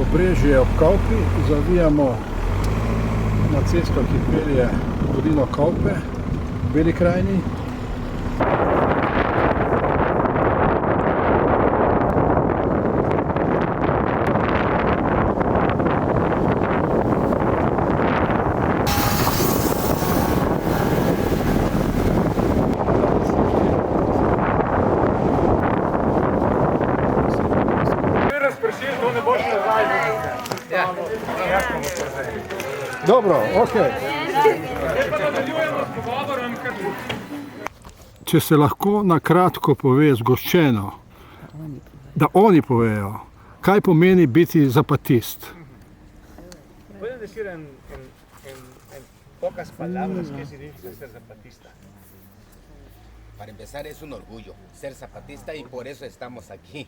Obrežje ob Kolpi, zavijamo na cesto, ki pelje v dolino Kolpe v Beli krajini. Dobro, ok. Če se lahko na kratko pove zgoščeno, da oni povejo, kaj pomeni biti zapatist. ¿Pueden decir en pocas palabras qué significa ser zapatista? Para empezar, es un orgullo ser zapatista y por eso estamos aquí.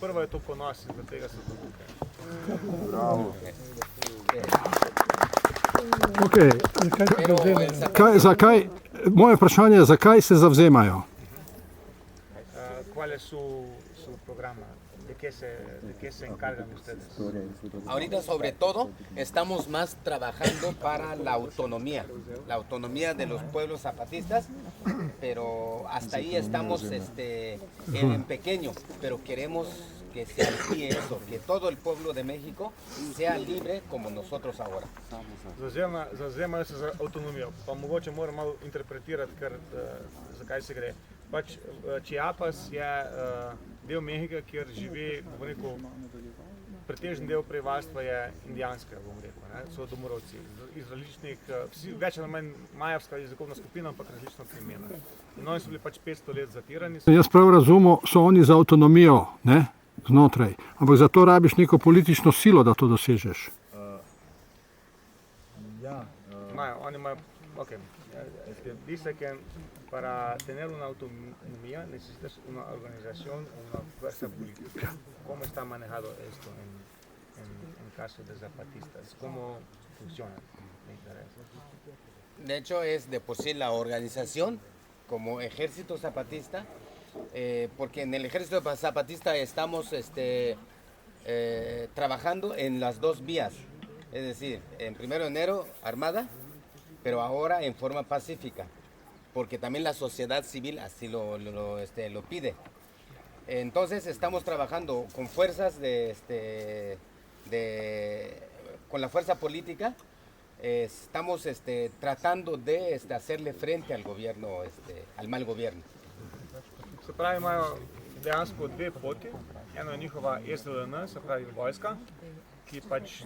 Prvo je to ponos in zaradi tega so tukaj. Okay. Moje vprašanje je, zakaj se zavzemajo? ¿Cuál es su programa? ¿De qué se encargan ustedes? Ahorita, sobre todo, estamos más trabajando para la autonomía de los pueblos zapatistas, pero hasta ahí estamos en pequeño, pero queremos que se amplíe eso, que todo el pueblo de México sea libre como nosotros ahora. Zavzemajo se za avtonomijo, pa mogoče moram malo interpretirati, zakaj se gre. Pač Chiapas je del Mehika, kjer živi, bom rekel, pretežni del prebivalstva je indijanskega, bom rekel, ne? So domorodci iz različnih, več ali manj majavska jezikovna skupina, ampak različna plemena. In oni so bili pač 500 let zatirani. Jaz prav razumem, so oni za avtonomijo, ne, znotraj, ampak za to rabiš neko politično silo, da to dosežeš. Oni imajo, ok, dice que para tener una autonomía necesitas una organización o una fuerza política. ¿Cómo está manejado esto en caso de zapatistas? ¿Cómo funciona? Me interesa. De hecho, es de por sí la organización como Ejército Zapatista, porque en el Ejército Zapatista estamos trabajando en las dos vías. Es decir, en 1 de enero, armada, pero ahora en forma pacífica, porque también la sociedad civil así lo pide. Entonces estamos trabajando con fuerzas con la fuerza política, estamos tratando de hacerle frente al gobierno, al mal gobierno. Se pravi, imajo dejansko dve poti. Eno je njihova SLN, se pravi vojska, ki pač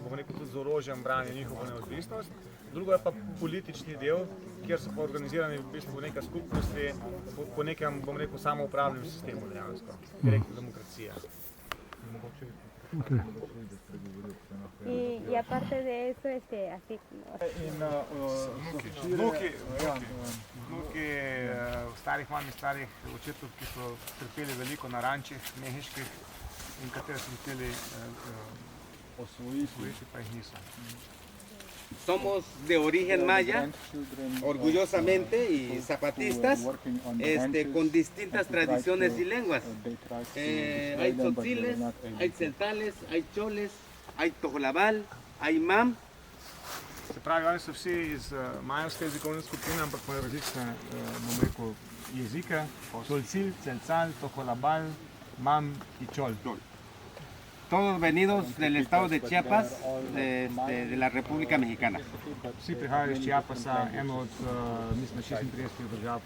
bom rekel, tudi z orožjem brani njihovo neodvisnost. Drugo je pa politični del, kjer so pa organizirani v bistvu neka skupnosti po nekem, bom rekel, samoupravnem sistemu dejansko, direktna demokracija. Okay. Y aparte de eso, así... Vnuki starih mam in starih očetov, ki so trpeli veliko na rančih mehiških in kateri so hoteli osvojiti, pa jih niso. Somos de origen maya, orgullosamente, y zapatistas, con distintas tradiciones y lenguas. Hay tzotziles, hay tzeltales, hay choles, hay tojolabal, hay mam. Se pravi, oni so vsi iz majevske jezikovne skupine, ampak imajo različne, bom rekel, jezike. Tzolcil, tzelcal, tojolabal, mam in čol. Todos venidos del estado de Chiapas, de la República Mexicana. Vsi prihajajo iz Chiapasa, eno od, mislim, 36 držav.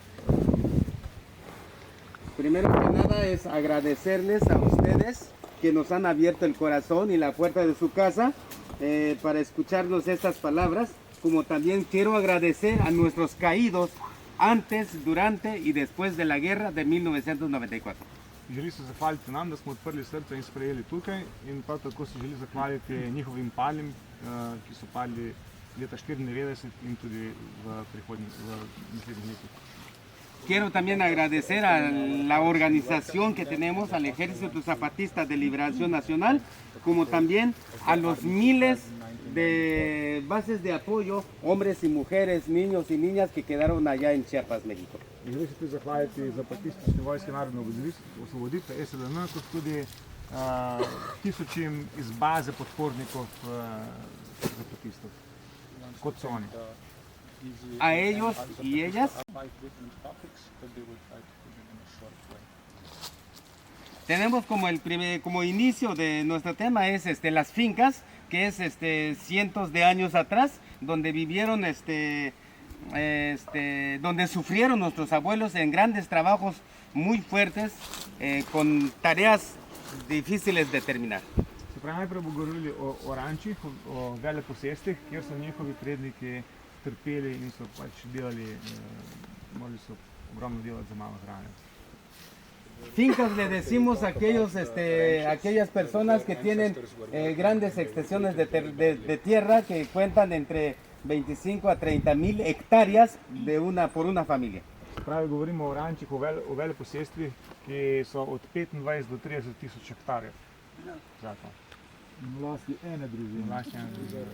Primero que nada es agradecerles a ustedes que nos han abierto el corazón y la puerta de su casa para escucharnos estas palabras, como también quiero agradecer a nuestros caídos antes, durante y después de la guerra de 1994. Želi se zahvaliti nam, da smo odprli srce in sprejeli tukaj, in prav tako se želi zahvaliti njihovim palim, ki so padli leta 1994 in tudi v naslednjih letih. Quiero también agradecer a la organización que tenemos, al Ejército Zapatista de Liberación Nacional, como también a los miles de bases de apoyo, hombres y mujeres, niños y niñas que quedaron allá en Chiapas, México. Želim se tudi zahvaliti Zapatistični vojski narodne osvoboditve, SLN, kot tudi tisočim iz baze podpornikov zapatistov, kot so oni. A ellos y ellas tenemos como como inicio de nuestro tema es las fincas, que es cientos de años atrás, donde vivieron donde sufrieron nuestros abuelos en grandes trabajos muy fuertes, con tareas difíciles de terminar. Se pravi, najprej bomo govorili o rančih, o veleposestvih, kjer so njihovi predniki trpeli in so pač delali, morali so ogromno delati za malo hrane. Fincas le decimos a aquellas personas que tienen grandes extensiones de tierra que cuentan entre 25 a 30 mil hectáreas por una familia. Se pravi, govorimo o rančih, o veleposestvih, ki so od 25 do 30 tisoč hektarjev. Zato. Vlasti ene družine. Vlasti ene družine.